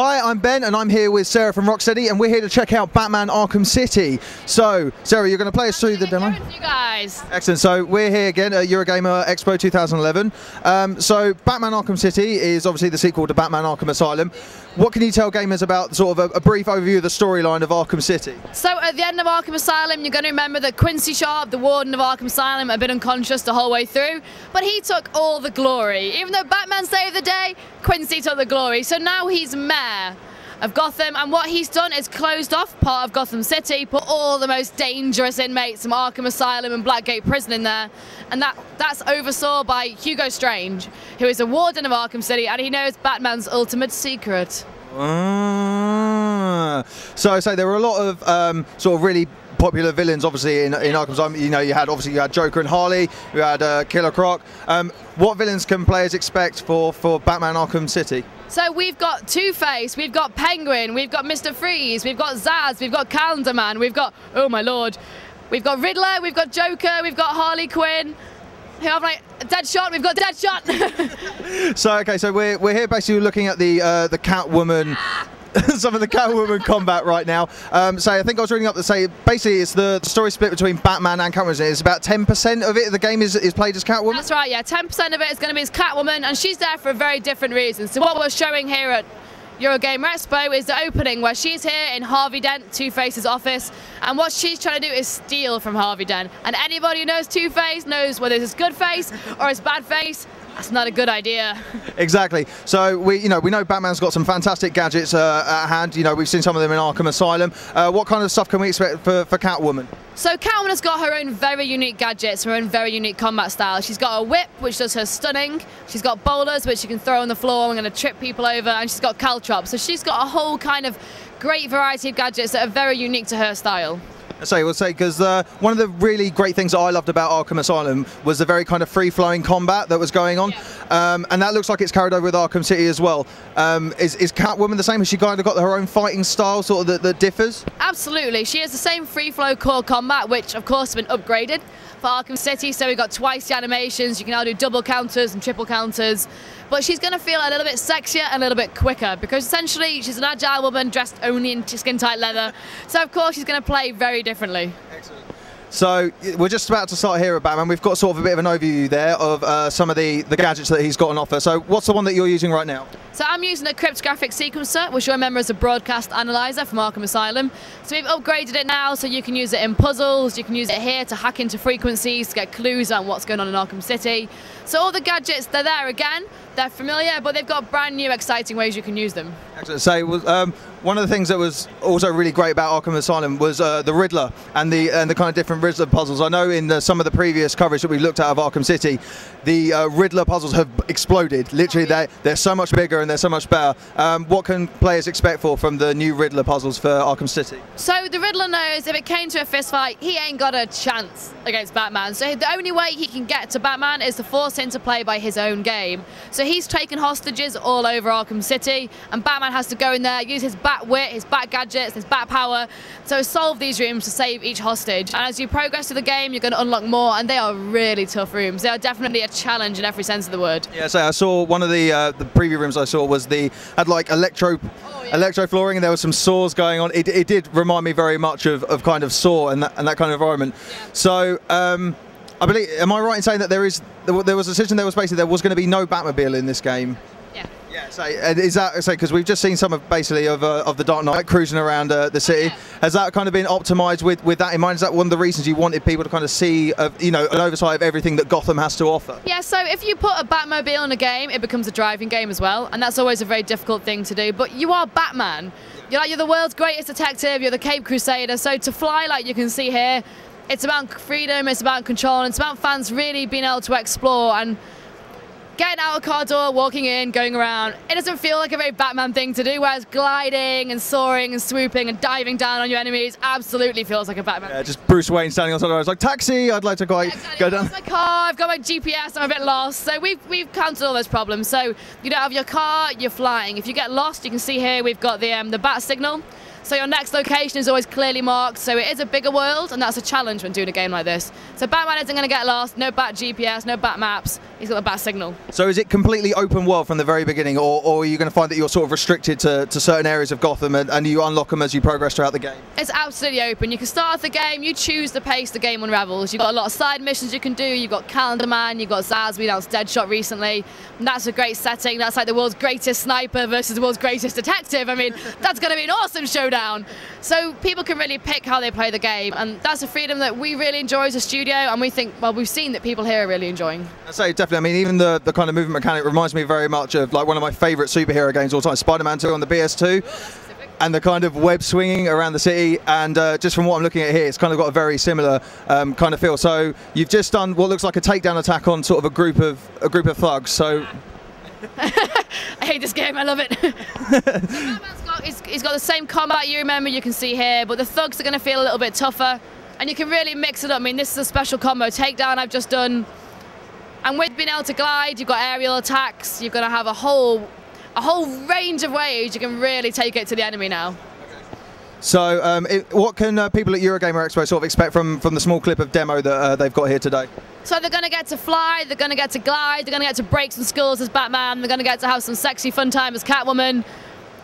Hi, I'm Ben and I'm here with Sarah from Rocksteady and we're here to check out Batman Arkham City. So, Sarah, you're going to play us through the demo? You guys. Excellent. So, we're here again at Eurogamer Expo 2011. So, Batman Arkham City is obviously the sequel to Batman Arkham Asylum. What can you tell gamers about sort of a brief overview of the storyline of Arkham City? So, at the end of Arkham Asylum, you're going to remember that Quincy Sharp, the warden of Arkham Asylum, had been unconscious the whole way through, but he took all the glory. Even though Batman saved the day, Quincy took the glory. So now he's mayor of Gotham, and what he's done is closed off part of Gotham City, put all the most dangerous inmates from Arkham Asylum and Blackgate Prison in there, and that's oversaw by Hugo Strange, who is a warden of Arkham City, and he knows Batman's ultimate secret. So there were a lot of sort of really popular villains, obviously, in Arkham Asylum. You know, you had Joker and Harley, you had Killer Croc. What villains can players expect for Batman Arkham City? So we've got Two-Face, we've got Penguin, we've got Mr. Freeze, we've got Zaz, we've got Calendar Man, we've got, oh my lord, we've got Riddler, we've got Joker, we've got Harley Quinn. Who have I? Deadshot, we've got Deadshot. So we're here basically looking at the Catwoman. Some of the Catwoman combat right now. So I think I was reading up to say basically it's the story split between Batman and Catwoman. It's about 10% of it. The game is played as Catwoman. That's right. Yeah, 10% of it is going to be as Catwoman, and she's there for a very different reason. So what we're showing here at Eurogamer Expo is the opening where she's here in Harvey Dent, Two-Face's office, and what she's trying to do is steal from Harvey Dent. And anybody who knows Two-Face knows whether it's good face or it's bad face. That's not a good idea. Exactly. So we know Batman's got some fantastic gadgets at hand. You know, we've seen some of them in Arkham Asylum. What kind of stuff can we expect for Catwoman? So Catwoman has got her own very unique gadgets, her own very unique combat style. She's got a whip, which does her stunning. She's got boulders, which she can throw on the floor and going to trip people over. And she's got caltrops. So she's got a whole kind of great variety of gadgets that are very unique to her style. We'll say because one of the really great things that I loved about Arkham Asylum was the very kind of free-flowing combat that was going on, and that looks like it's carried over with Arkham City as well. Is Catwoman the same? Has she kind of got her own fighting style, sort of that differs? Absolutely, she has the same free-flow core combat, which of course has been upgraded for Arkham City. So we've got twice the animations. You can now do double counters and triple counters. But she's going to feel a little bit sexier and a little bit quicker because essentially she's an agile woman dressed only in skin-tight leather. So of course she's going to play very differently. Excellent. So we're just about to start here at Batman. We've got sort of a bit of an overview there of some of the gadgets that he's got on offer. So what's the one that you're using right now? So I'm using a cryptographic sequencer, which you remember is a broadcast analyzer from Arkham Asylum. So we've upgraded it now, so you can use it in puzzles, you can use it here to hack into frequencies, to get clues on what's going on in Arkham City. So all the gadgets, they're there again, they're familiar, but they've got brand new exciting ways you can use them. Excellent. So one of the things that was also really great about Arkham Asylum was the Riddler and the kind of different Riddler puzzles. I know in some of the previous coverage that we looked at of Arkham City, the Riddler puzzles have exploded. Literally, they're so much bigger and they're so much better. What can players expect from the new Riddler puzzles for Arkham City? So the Riddler knows if it came to a fist fight, he ain't got a chance against Batman. So the only way he can get to Batman is to force him to play by his own game. So he's taken hostages all over Arkham City, and Batman has to go in there, use his bat wit, his bat gadgets, his bat power, to solve these rooms to save each hostage. And as you progress through the game, you're going to unlock more, and they are really tough rooms. They are definitely a challenge in every sense of the word. Yeah, so I saw one of the preview rooms I saw had like electro flooring, and there was some saws going on. It did remind me very much of kind of Saw and that kind of environment. Yeah. So I believe, am I right in saying that there was a decision there was going to be no Batmobile in this game? Yeah. Yeah. So is that because we've just seen some of the Dark Knight cruising around the city? Yeah. Has that kind of been optimised with that in mind? Is that one of the reasons you wanted people to kind of see an oversight of everything that Gotham has to offer? Yeah. So if you put a Batmobile in a game, it becomes a driving game as well, and that's always a very difficult thing to do. But you are Batman. You're the world's greatest detective. You're the Cape Crusader. So to fly like you can see here, it's about freedom, it's about control, and it's about fans really being able to explore and getting out of a car door, walking in, going around. It doesn't feel like a very Batman thing to do, whereas gliding and soaring and swooping and diving down on your enemies absolutely feels like a Batman. Yeah, just Bruce Wayne standing on the road, like, taxi, I'd like to go down. I've got my car, I've got my GPS, I'm a bit lost. So we've counted all those problems. So you don't have your car, you're flying. If you get lost, you can see here we've got the bat signal. So your next location is always clearly marked. So it is a bigger world, and that's a challenge when doing a game like this. So Batman isn't going to get lost. No bat GPS, no bat maps. He's got a bat signal. So is it completely open world from the very beginning, or are you going to find that you're sort of restricted to certain areas of Gotham, and you unlock them as you progress throughout the game? It's absolutely open. You can start off the game, you choose the pace the game unravels. You've got a lot of side missions you can do. You've got Calendar Man, you've got Zaz, we announced Deadshot recently. And that's a great setting. That's like the world's greatest sniper versus the world's greatest detective. I mean, that's going to be an awesome showdown. So people can really pick how they play the game, and that's a freedom that we really enjoy as a studio, and we think, well, we've seen that people here are really enjoying. I'd say definitely. I mean, even the kind of movement mechanic reminds me very much of like one of my favourite superhero games of all time, Spider-Man 2 on the PS2. And the kind of web swinging around the city, and just from what I'm looking at here, it's kind of got a very similar kind of feel. So you've just done what looks like a takedown attack on sort of a group of thugs. So I hate this game. I love it. He's got the same combat you remember. You can see here, but the thugs are going to feel a little bit tougher, and you can really mix it up. I mean, this is a special combo takedown I've just done, and with being able to glide, you've got aerial attacks. You're going to have a whole range of ways you can really take it to the enemy now. So what can people at Eurogamer Expo sort of expect from the small clip of demo that they've got here today? So they're going to get to fly, they're going to get to glide, they're going to get to break some skulls as Batman, they're going to get to have some sexy fun time as Catwoman.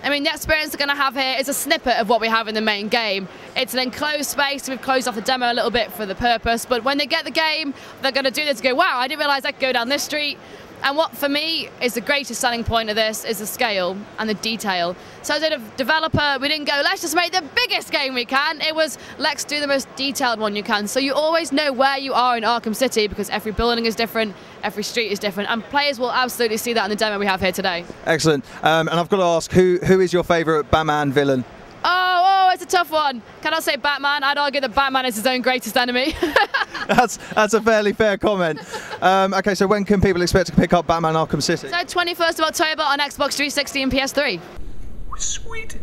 I mean, the experience they're going to have here is a snippet of what we have in the main game. It's an enclosed space. We've closed off the demo a little bit for the purpose, but when they get the game, they're going to do this and go, wow, I didn't realise I could go down this street. And what, for me, is the greatest selling point of this is the scale and the detail. So as a developer, we didn't go, let's just make the biggest game we can. It was, let's do the most detailed one you can. So you always know where you are in Arkham City, because every building is different, every street is different, and players will absolutely see that in the demo we have here today. Excellent. And I've got to ask, who is your favourite Batman villain? Oh, it's a tough one. Can I say Batman? I'd argue that Batman is his own greatest enemy. That's a fairly fair comment. Okay, so when can people expect to pick up Batman Arkham City? So 21st of October on Xbox 360 and PS3. Sweet.